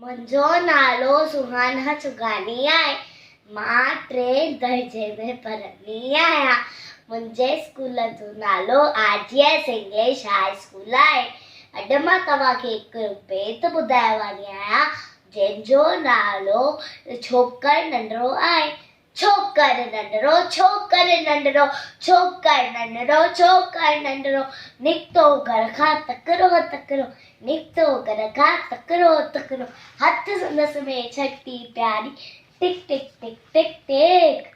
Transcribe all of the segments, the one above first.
मुंहिंजो नालो सुहाना चुगानी आहे। मां 3 दर्जे में पढ़ंदी आहियां। मुंहिंजे स्कूल जो नालो RGS इंग्लिश हाई स्कूल आहे। अॼु मां तव्हांखे हिकु बेत ॿुधाइण वारी आहियां जंहिंजो नालो छोकर नंढड़ो आहे। छोकर नंढड़ो, छोकर नंढड़ो, छोकर नंढड़ो, छोकर नंढड़ो, निकितो घर खां तकिड़ो तकिड़ो, निकितो घर खां तकिड़ो तकिड़ो, हथ संदसि में छटी प्यारी, टिक टिक टिक टिक टिक,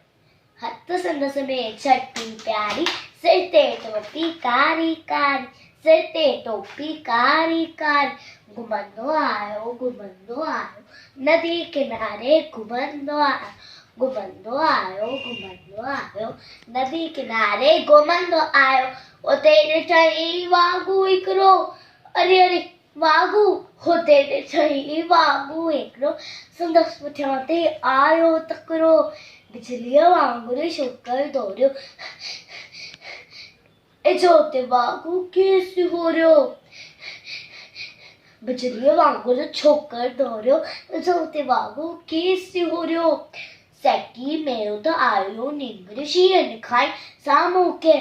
हथ संदसि में छटी प्यारी, सिर ते टोपी कारी कारी, सिर ते टोपी कारी कारी, घुमंदो आयो नदी किनारे घुमंदो आयो, घुमंदो आयो नदी किनारे घुमंदो आयो। उते ॾिठई वाघू हिकिड़ो, अरे अरे वाघू, हुते ॾिठई वाघू हिकिड़ो, संदसि पुठियां ते आयो तकिड़ो, बिजलीअ वांगुरु छोकर दौड़ियो, एजो उते वाघू केसि होरियो, बिजलीअ वांगुरु छोकर दौड़ियो, एजो उते वाघू केसि होरियो। सैकी में त आयो निंगर शींहं खाई साम्हूं के,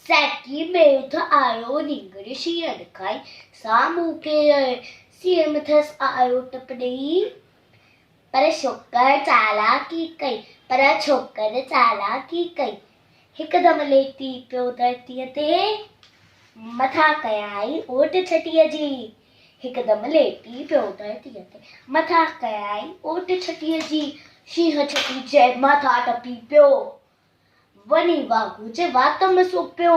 सैकी में त आयो निंगर शींहं खाई साम्हूं के, शींहं मथसि आयो टपॾई, पर छोकर चालाकी कई, पर छोकर चालाकी कई, हिकदमि लेटी पियो धरतीअ ते, मथां कयाई ओट छटीअ जी, हिकदमि लेटी पियो धरतीअ ते, मथां कयाई ओट छटीअ जी, शींहं छटी जे मथां टपी पियो, वञी वाघू जे वात में सो पियो,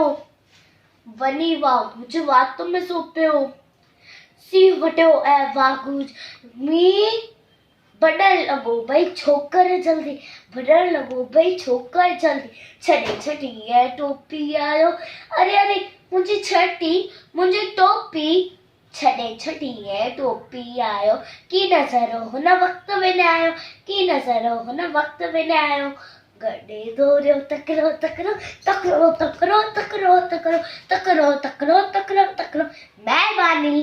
वञी वाघू जे वात में सो पियो, सीउ वटियो ऐं वाघू मींहुं भॾण लॻो भई छोकर जल्दी, भॾण लॻो भई छोकर जल्दी, छॾे छटी ऐं टोपी आयो, अरे अरे मुंहिंजी छटी, मुंहिंजी टोपी, छॾे छटी ऐं टोपी आयो, की नज़र हुन वक़्तु विञायो, की नज़र हुन वक़्तु विञायो, गॾे दौड़ियो तकिड़ो तकिड़ो, तकिड़ो तकिड़ो, तकिड़ो तकिड़ो, तकिड़ो तकिड़ो, तकिड़ो तकिड़ो, महिरबानी।